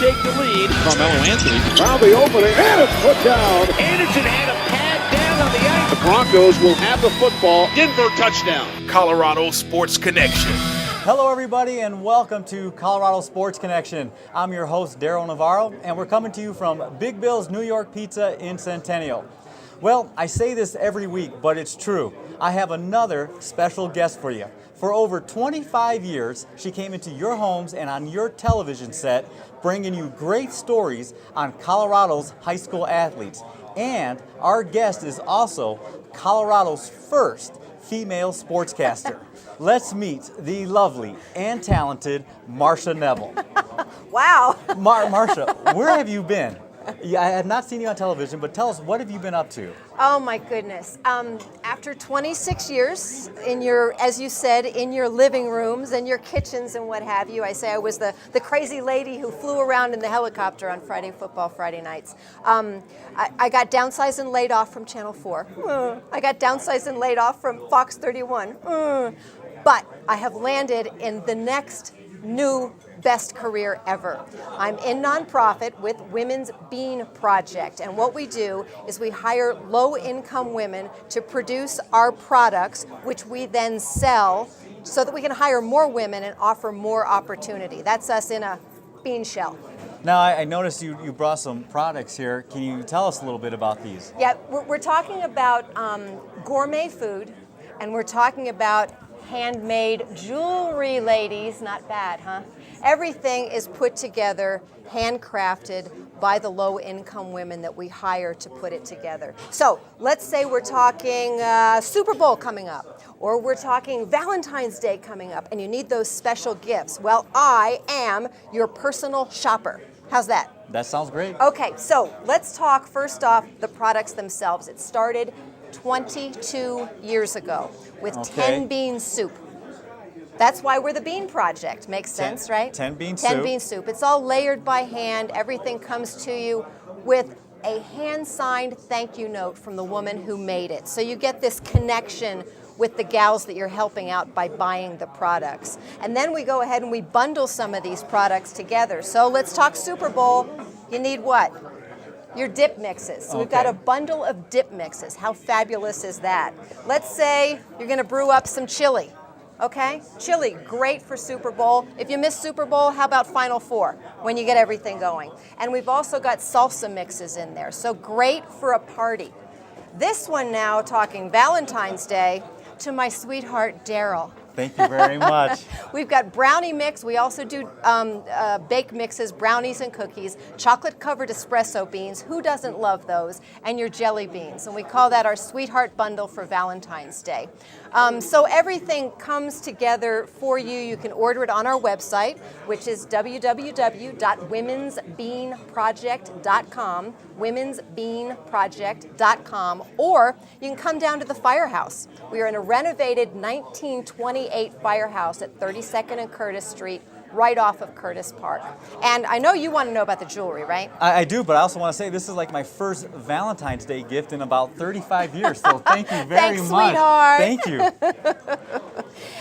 take the lead. Carmelo Anthony found the opening, and it's put down. Anderson had a pad down on the ice. The Broncos will have the football. Denver touchdown. Colorado Sports Connection. Hello everybody and welcome to Colorado Sports Connection. I'm your host Daryl Navarro and we're coming to you from Big Bill's New York Pizza in Centennial. Well, I say this every week, but it's true. I have another special guest for you. For over 25 years, she came into your homes and on your television set, bringing you great stories on Colorado's high school athletes. And our guest is also Colorado's first female sportscaster. Let's meet the lovely and talented Marcia Neville. Wow. Marcia, where have you been? Yeah, I have not seen you on television, but tell us, what have you been up to? Oh my goodness. After 26 years in your, as you said, in your living rooms and your kitchens and what have you, I say I was the crazy lady who flew around in the helicopter on Friday nights. I got downsized and laid off from Channel 4. I got downsized and laid off from Fox 31. But I have landed in the next new best career ever. I'm in nonprofit with Women's Bean Project, and what we do is we hire low-income women to produce our products, which we then sell so that we can hire more women and offer more opportunity. That's us in a bean shell. Now, I noticed you brought some products here. Can you tell us a little bit about these? Yeah, we're talking about gourmet food, and we're talking about handmade jewelry, ladies. Not bad, huh? Everything is put together, handcrafted by the low-income women that we hire to put it together. So let's say we're talking Super Bowl coming up, or we're talking Valentine's Day coming up, and you need those special gifts. Well, I am your personal shopper. How's that? That sounds great. Okay, so let's talk first off the products themselves. It started 22 years ago with 10 bean soup. That's why we're the Bean Project. Makes sense, right? 10 bean soup. 10 bean soup. It's all layered by hand. Everything comes to you with a hand-signed thank you note from the woman who made it. So you get this connection with the gals that you're helping out by buying the products. And then we go ahead and we bundle some of these products together. So let's talk Super Bowl. You need what? Your dip mixes. So we've got a bundle of dip mixes. How fabulous is that? Let's say you're going to brew up some chili. Okay? Chili, great for Super Bowl. If you miss Super Bowl, how about Final Four when you get everything going? And we've also got salsa mixes in there. So great for a party. This one now, talking Valentine's Day, to my sweetheart, Daryl. Thank you very much. We've got brownie mix. We also do bake mixes, brownies and cookies, chocolate-covered espresso beans. Who doesn't love those? And your jelly beans. And we call that our Sweetheart Bundle for Valentine's Day. So everything comes together for you. You can order it on our website, which is www.womensbeanproject.com, womensbeanproject.com, or you can come down to the firehouse. We are in a renovated 1928 firehouse at 32nd and Curtis Street, right off of Curtis Park. And I know you want to know about the jewelry, right? I do, but I also want to say this is like my first Valentine's Day gift in about 35 years, so thank you very Thanks, much. Sweetheart. Thank you.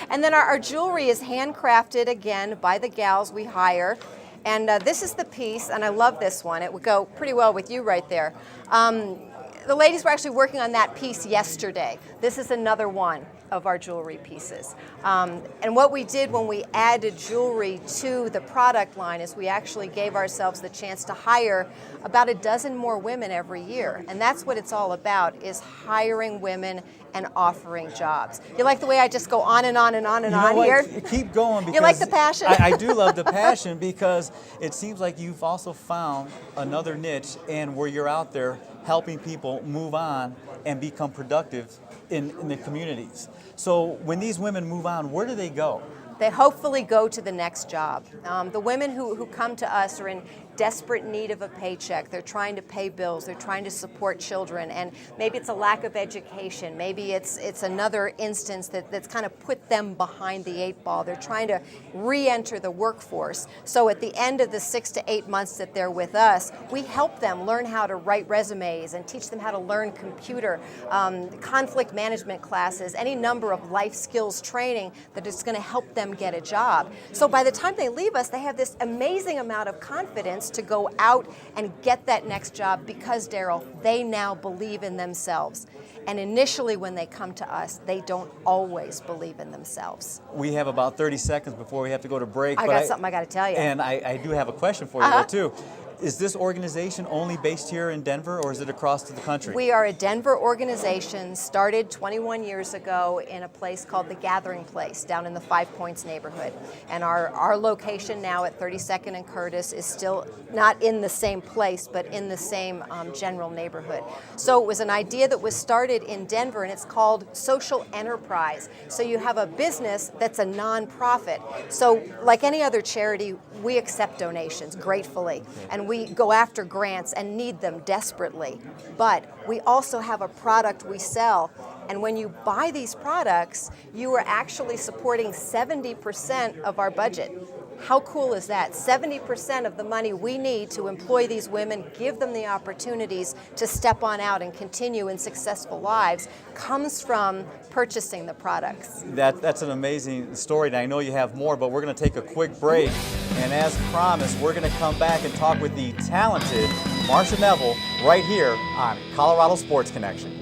And then our jewelry is handcrafted, again, by the gals we hire. And this is the piece, and I love this one. It would go pretty well with you right there. The ladies were actually working on that piece yesterday. This is another one of our jewelry pieces. And what we did when we added jewelry to the product line is we actually gave ourselves the chance to hire about a dozen more women every year. And that's what it's all about, is hiring women and offering jobs. You like the way I just go on and on and on and on here? Keep going. Because you like the passion? I do love the passion because it seems like you've also found another niche and where you're out there helping people move on and become productive in the communities. So when these women move on, where do they go? They hopefully go to the next job. The women who come to us are in desperate need of a paycheck. They're trying to pay bills. They're trying to support children. And maybe it's a lack of education. Maybe it's another instance that's kind of put them behind the eight ball. They're trying to re-enter the workforce. So at the end of the 6 to 8 months that they're with us, we help them learn how to write resumes and teach them how to learn computer, conflict management classes, any number of life skills training that is going to help them and get a job. So by the time they leave us, they have this amazing amount of confidence to go out and get that next job because, Daryl, they now believe in themselves. And initially when they come to us, they don't always believe in themselves. We have about 30 seconds before we have to go to break. I got something I got to tell you. And I do have a question for you, though, too. Is this organization only based here in Denver, or is it across the country? We are a Denver organization, started 21 years ago in a place called the Gathering Place down in the Five Points neighborhood. And our location now at 32nd and Curtis is still not in the same place, but in the same general neighborhood. So it was an idea that was started in Denver, and it's called social enterprise. So you have a business that's a nonprofit. So like any other charity, we accept donations gratefully, and we go after grants and need them desperately. But we also have a product we sell, and when you buy these products, you are actually supporting 70% of our budget. How cool is that? 70% of the money we need to employ these women, give them the opportunities to step on out and continue in successful lives, comes from purchasing the products. That's an amazing story, and I know you have more, but we're going to take a quick break. And as promised, we're going to come back and talk with the talented Marcia Neville right here on Colorado Sports Connection.